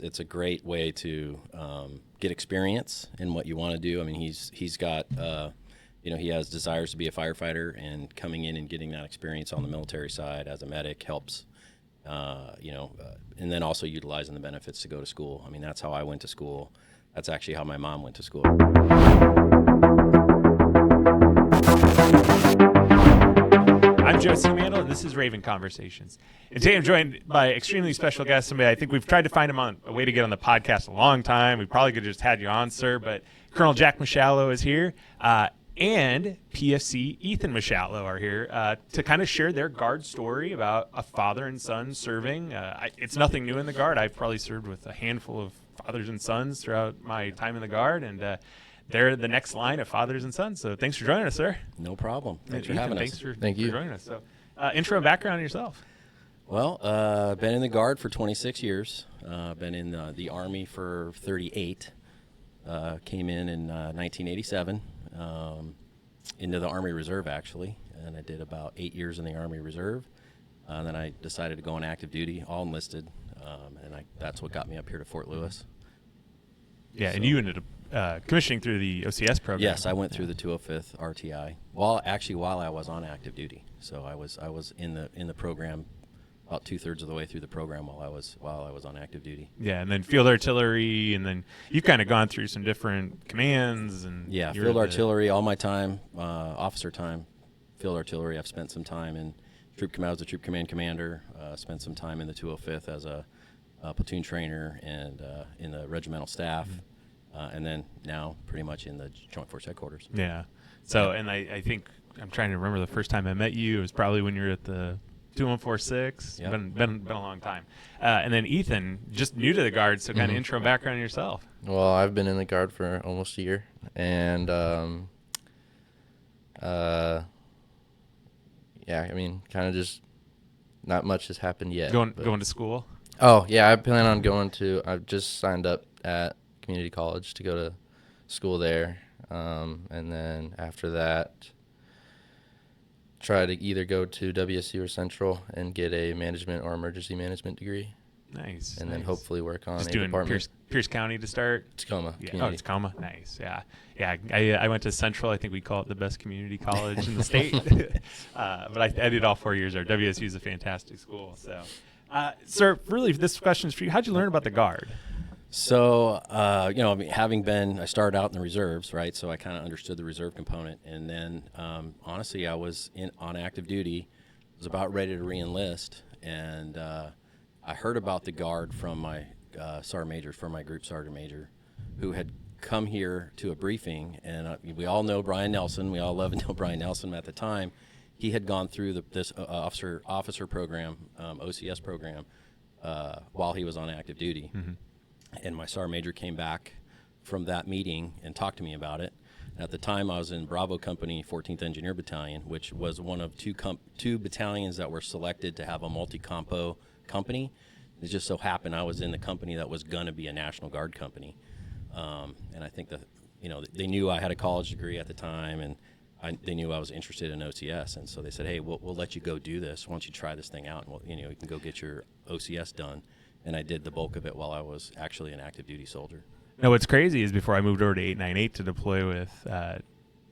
It's a great way to get experience in what you want to do. I mean, he's got he has desires to be a firefighter, and coming in and getting that experience on the military side as a medic helps. And then also utilizing the benefits to go to school. I mean, that's how I went to school. That's actually how my mom went to school. I'm Joe C. Mandel, and this is Raven Conversations. And today I'm joined by an extremely special guest, somebody I think we've tried to find him on a way to get on the podcast a long time. We probably could have just had you on, sir, but Colonel Jack Mushallo is here, and PFC Ethan Michallow are here to kind of share their Guard story about a father and son serving. It's nothing new in the Guard. I've probably served with a handful of fathers and sons throughout my time in the Guard, and they're the next line of fathers and sons. So thanks for joining us, sir. No problem. Thanks for Ethan, having thanks us. for you. joining us. So intro and background on yourself. Well, been in the Guard for 26 years. Been in the Army for 38. Came in 1987 into the Army Reserve, actually, and I did about 8 years in the Army Reserve. Then I decided to go on active duty, all enlisted, and that's what got me up here to Fort Lewis. Yeah, so. And you ended up commissioning through the OCS program. Yes, I went through the 205th RTI while I was on active duty. So I was in the program about 2/3 of the way through the program while I was on active duty. Yeah, and then field artillery, and then you've kind of gone through some different commands. And yeah, field artillery, all my time, officer time, field artillery. I've spent some time in troop command as a troop command commander. Spent some time in the 205th as a platoon trainer and in the regimental staff. And then now pretty much in the Joint Force Headquarters. Yeah. So, and I think I'm trying to remember the first time I met you. It was probably when you were at the 2146. Yep. Been a long time. And then Ethan, just new to the Guard, so kind of intro and background on yourself. Well, I've been in the Guard for almost a year, and yeah, I mean, kind of just not much has happened yet. Going to school? Oh yeah, I plan on going to. I've just signed up at community college to go to school there, and then after that try to either go to WSU or Central and get a management or emergency management degree. Nice. And then hopefully work on just a doing department. Pierce County to start. Tacoma. Yeah. Oh, Tacoma. Nice. Yeah. Yeah. I went to Central. I think we call it the best community college in the state. But I did all 4 years there. WSU is a fantastic school. So, sir, really, this question is for you. How'd you learn about the Guard? So, I started out in the reserves, right? So I kind of understood the reserve component. And then, honestly, I was on active duty, was about ready to re-enlist. And I heard about the Guard from my my group sergeant major, who had come here to a briefing. And we all know Brian Nelson. We all love and know Brian Nelson at the time. He had gone through this officer program, OCS program, while he was on active duty. Mm-hmm. And my sergeant major came back from that meeting and talked to me about it. At the time, I was in Bravo Company, 14th Engineer Battalion, which was one of two battalions that were selected to have a multi-compo company. It just so happened I was in the company that was going to be a National Guard company. And I think they knew I had a college degree at the time, and they knew I was interested in OCS. And so they said, hey, we'll let you go do this. Why don't you try this thing out, and you can go get your OCS done. And I did the bulk of it while I was actually an active duty soldier. Now, what's crazy is before I moved over to 898 to deploy with,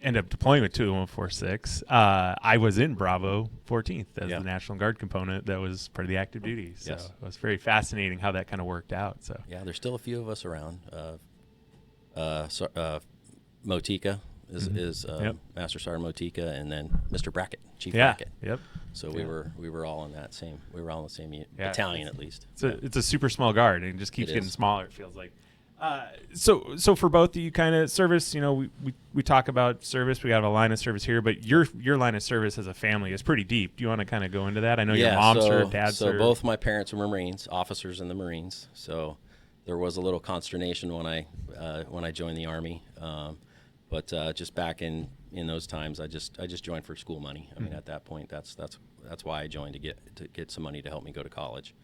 end up deploying with 2146, I was in Bravo 14th as the National Guard component that was part of the active duty. So yes. It was very fascinating how that kind of worked out. So yeah, there's still a few of us around. Motika is Master Sergeant Motika, and then Mr. Brackett, Chief Brackett. Yep. So we were all in the same battalion at least. It's a super small Guard, and it just keeps getting smaller, it feels like. So for both of you, kind of service, we talk about service. We have a line of service here, but your line of service as a family is pretty deep. Do you want to kind of go into that? I know your mom served, dad served. So both my parents were Marines, officers in the Marines. So there was a little consternation when I joined the Army. But just back in those times, I just joined for school money. I mean, at that point, that's why I joined, to get some money to help me go to college.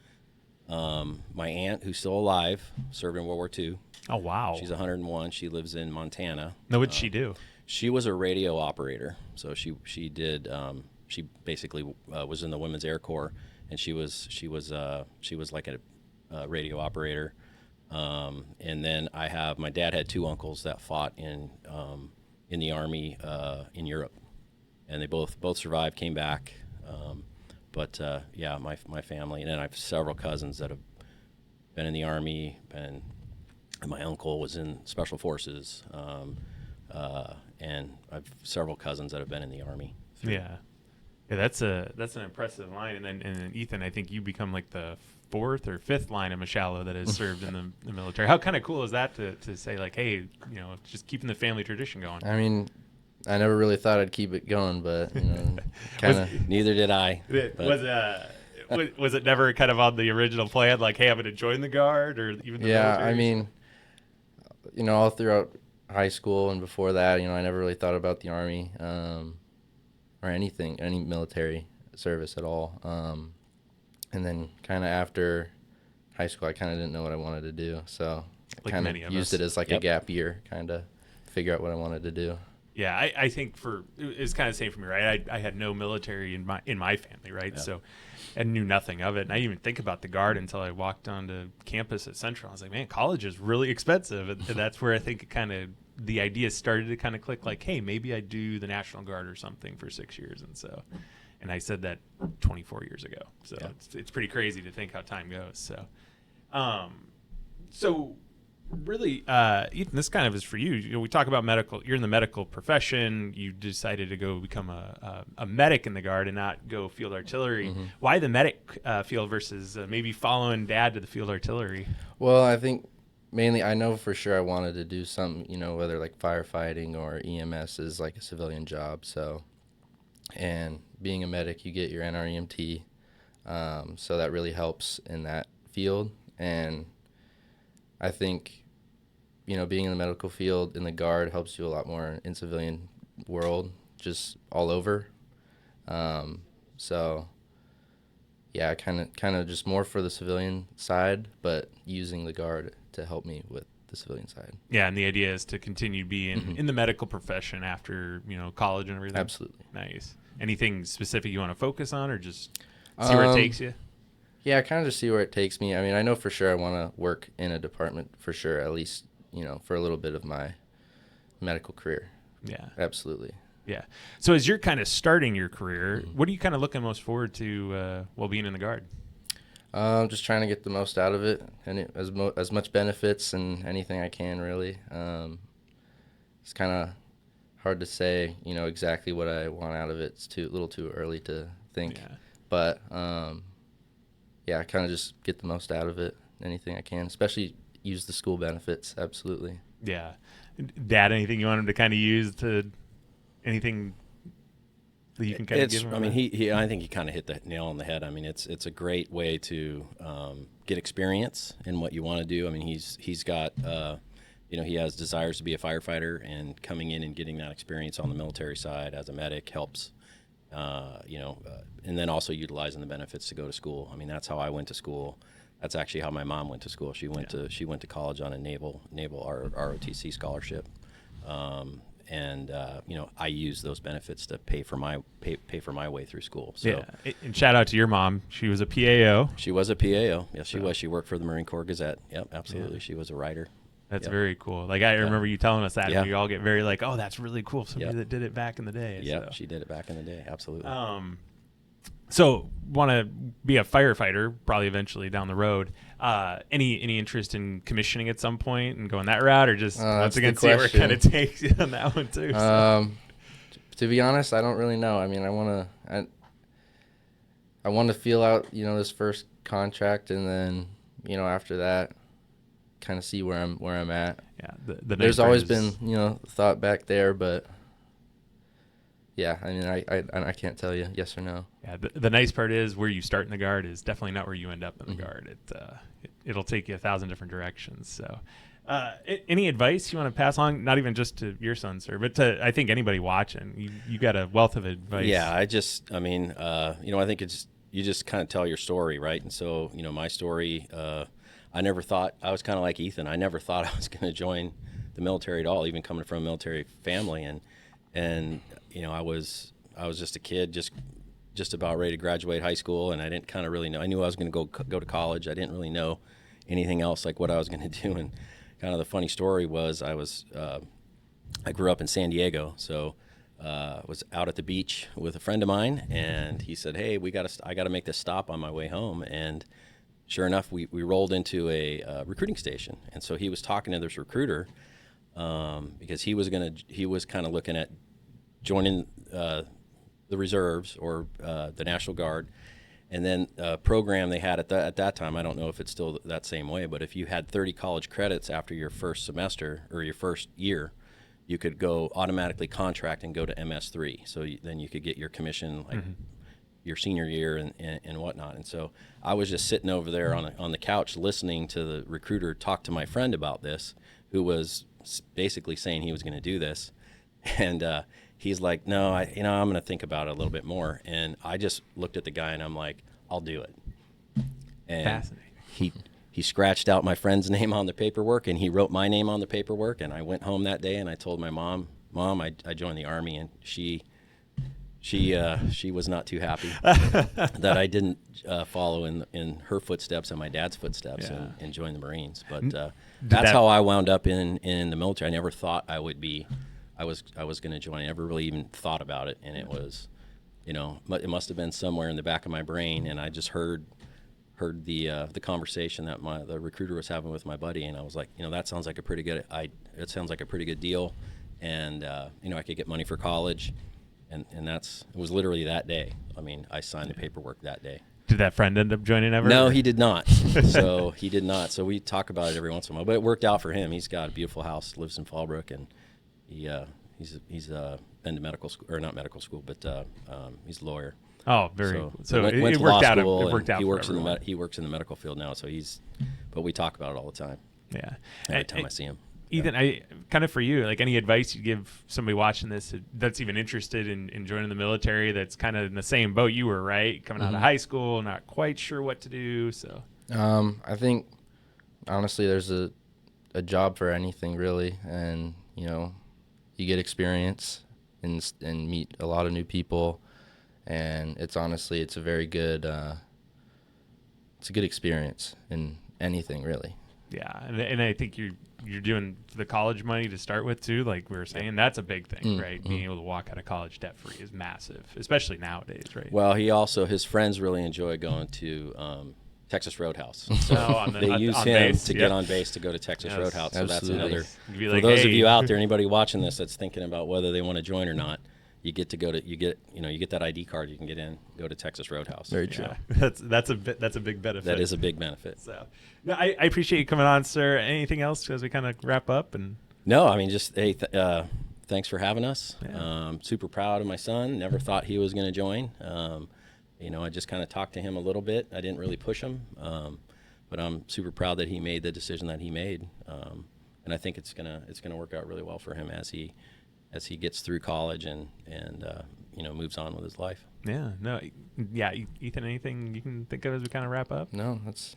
My aunt, who's still alive, served in World War II. Oh wow! She's 101. She lives in Montana. Now, what did she do? She was a radio operator. So she did. She basically was in the Women's Air Corps, and she was like a radio operator. And then my dad had two uncles that fought in the Army in Europe, and they both survived, came back. Yeah, my family, and then I have several cousins that have been in the Army, and my uncle was in Special Forces, and I have several cousins that have been in the Army. Yeah. Yeah, that's an impressive line. And then Ethan, I think you become like the fourth or fifth line of Mushallo that has served in the military. How kind of cool is that to say, like, hey, just keeping the family tradition going? I mean, I never really thought I'd keep it going, but kind of. Neither did I. Was it never kind of on the original plan, like, hey, I'm going to join the Guard or even the military? I mean, all throughout high school and before that, I never really thought about the Army or anything, any military service at all. And then kind of after high school, I kind of didn't know what I wanted to do, so I kind of used it as like a gap year, kind of figure out what I wanted to do. Yeah, I think it's kind of the same for me, right? I had no military in my family, right? Yeah. So I knew nothing of it. And I didn't even think about the Guard until I walked onto campus at Central. I was like, man, college is really expensive. And that's where I think the idea started to kind of click, like, hey, maybe I do the National Guard or something for 6 years. And I said that 24 years ago. So Yeah. it's pretty crazy to think how time goes. So really, Ethan, this kind of is for you. We talk about medical. You're in the medical profession. You decided to go become a medic in the Guard and not go field artillery. Mm-hmm. Why the medic field versus maybe following Dad to the field artillery? Well, I think mainly I know for sure I wanted to do something, whether like firefighting or EMS is like a civilian job. So, and being a medic, you get your NREMT, so that really helps in that field. And I think, being in the medical field in the Guard helps you a lot more in civilian world, just all over. So, yeah, kind of just more for the civilian side, but using the Guard to help me with the civilian side. Yeah, and the idea is to continue being in the medical profession after college and everything. Absolutely. Nice. Anything specific you want to focus on, or just see where it takes you? Yeah, kind of just see where it takes me. I mean, I know for sure I want to work in a department for sure, at least, for a little bit of my medical career. Yeah. Absolutely. Yeah. So as you're kind of starting your career, what are you kind of looking most forward to while being in the Guard? Just trying to get the most out of it, and as much benefits and anything I can, really. It's kind of hard to say, exactly what I want out of it. It's a little too early to think. Yeah. But yeah, kind of just get the most out of it, anything I can, especially use the school benefits. Absolutely. Yeah. Dad, anything you want him to kind of use to anything that you can kind of give him? I mean, I think he kind of hit the nail on the head. I mean, it's a great way to get experience in what you want to do. I mean, he's got he has desires to be a firefighter, and coming in and getting that experience on the military side as a medic helps. And then also utilizing the benefits to go to school. I mean, that's how I went to school. That's actually how my mom went to school. She went to college on a naval ROTC scholarship. I use those benefits to pay for my way through school. So, yeah. And shout out to your mom. She was a PAO. She was a PAO. Yes, she was. She worked for the Marine Corps Gazette. Yep, absolutely. Yeah. She was a writer. That's very cool. Like, I remember you telling us that, Yeah. and we all get very like, oh, that's really cool. Somebody that did it back in the day. Yeah, so. she did it back in the day. Absolutely. So want to be a firefighter, probably eventually down the road. Any interest in commissioning at some point and going that route, or just once again see where it kind of takes you on that one too? So. To be honest, I don't really know. I mean, I want to feel out, this first contract, and then, after that, kind of see where I'm at. Yeah, there's always been, thought back there, but yeah, I mean, I can't tell you yes or no. Yeah, the nice part is where you start in the Guard is definitely not where you end up in the Guard. It'll take you 1,000 different directions. So, any advice you want to pass on? Not even just to your son, sir, but to I think anybody watching. You got a wealth of advice. Yeah, I think it's you just kind of tell your story, right? And so, my story. I never thought I was kind of like Ethan. I never thought I was going to join the military at all, even coming from a military family, and I was just a kid, just about ready to graduate high school, and I didn't kind of really know. I knew I was going to go to college. I didn't really know anything else like what I was going to do. And kind of the funny story was I grew up in San Diego, so was out at the beach with a friend of mine, and he said, "Hey, I got to make this stop on my way home." And sure enough, we rolled into a recruiting station, and so he was talking to this recruiter because he was kind of looking at joining the reserves or the National Guard. And then a program they had at that time, I don't know if it's still that same way, but if you had 30 college credits after your first semester or your first year, you could go automatically contract and go to MS3. So then you could get your commission like your senior year and whatnot. And so I was just sitting over there on the couch listening to the recruiter talk to my friend about this, who was basically saying he was going to do this. And he's like, "No, I'm going to think about it a little bit more." And I just looked at the guy and I'm like, "I'll do it." And Fascinating. he scratched out my friend's name on the paperwork and he wrote my name on the paperwork. And I went home that day and I told my mom, I joined the Army. And she was not too happy that I didn't follow in her footsteps and my dad's footsteps and join the Marines. But that's how I wound up in the military. I never thought I would be. I was going to join. I never really even thought about it, and it was, it must have been somewhere in the back of my brain, and I just heard the conversation that the recruiter was having with my buddy, and I was like, that sounds like a pretty good. It sounds like a pretty good deal, and I could get money for college, and it was literally that day. I mean, I signed the paperwork that day. Did that friend end up joining ever? No, he did not. So he did not. So we talk about it every once in a while, but it worked out for him. He's got a beautiful house, lives in Fallbrook, and he's been to medical school, or not medical school, but he's a lawyer. Oh, very. So went it to worked law out. school, It worked out. He works for everyone. he works in the medical field now. So but we talk about it all the time. Yeah. Every time I see him. Ethan, I kind of for you, like any advice you give somebody watching this that's even interested in joining the military, that's kind of in the same boat you were, right? Coming out of high school, not quite sure what to do. So, I think honestly, there's a job for anything really, and you get experience and meet a lot of new people, and it's a very good it's a good experience in anything really. Yeah, and I think you're doing the college money to start with too. Like we were saying, that's a big thing, right? Being able to walk out of college debt free is massive, especially nowadays, right? Well, his friends really enjoy going to Texas Roadhouse. So they use him base, to get on base to go to Texas Roadhouse. So Absolutely. that's another. Be For like, those hey. of you out there, anybody watching this that's thinking about whether they want to join or not, you get that ID card. You can go to Texas Roadhouse. Very true. Yeah. That's a big benefit. That is a big benefit. So, no, I appreciate you coming on, sir. Anything else as we kind of wrap up? And No, I mean, just hey, thanks for having us. Yeah. Super proud of my son. Never thought he was going to join. I just kind of talked to him a little bit. I didn't really push him, but I'm super proud that he made the decision that he made. And I think it's gonna work out really well for him as he gets through college and moves on with his life. Ethan, anything you can think of as we kind of wrap up? No, that's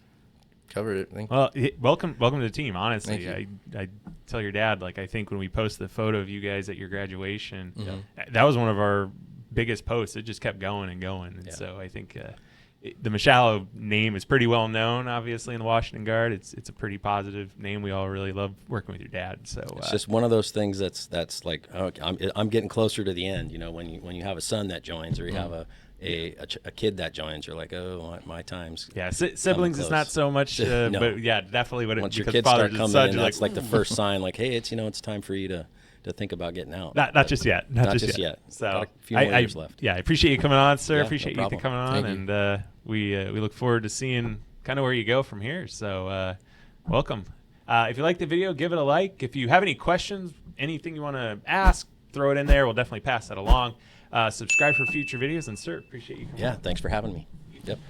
covered it. Thank Well, welcome to the team. Honestly, Thank I tell your dad, like, I think when we posted the photo of you guys at your graduation, that was one of our biggest posts. It just kept going and going, and so I think the Mushallo name is pretty well known, obviously, in the Washington Guard. It's a pretty positive name. We all really love working with your dad. So it's just one of those things that's like, okay, I'm getting closer to the end. When you have a son that joins, or you have a kid that joins, you're like, oh, my time's siblings is not so much, No. but definitely when once your because kids start fathers and coming sons in, are that's like the first sign, like, hey, it's time for you to think about getting out. Not just yet. Not just yet. So got a few more years left. Yeah, I appreciate you coming on, sir. Yeah, Appreciate no you problem. coming on, Thank you. and we look forward to seeing kind of where you go from here. So welcome. If you like the video, give it a like. If you have any questions, anything you want to ask, throw it in there. We'll definitely pass that along. Subscribe for future videos, and sir, appreciate you coming on. Thanks for having me. Yep.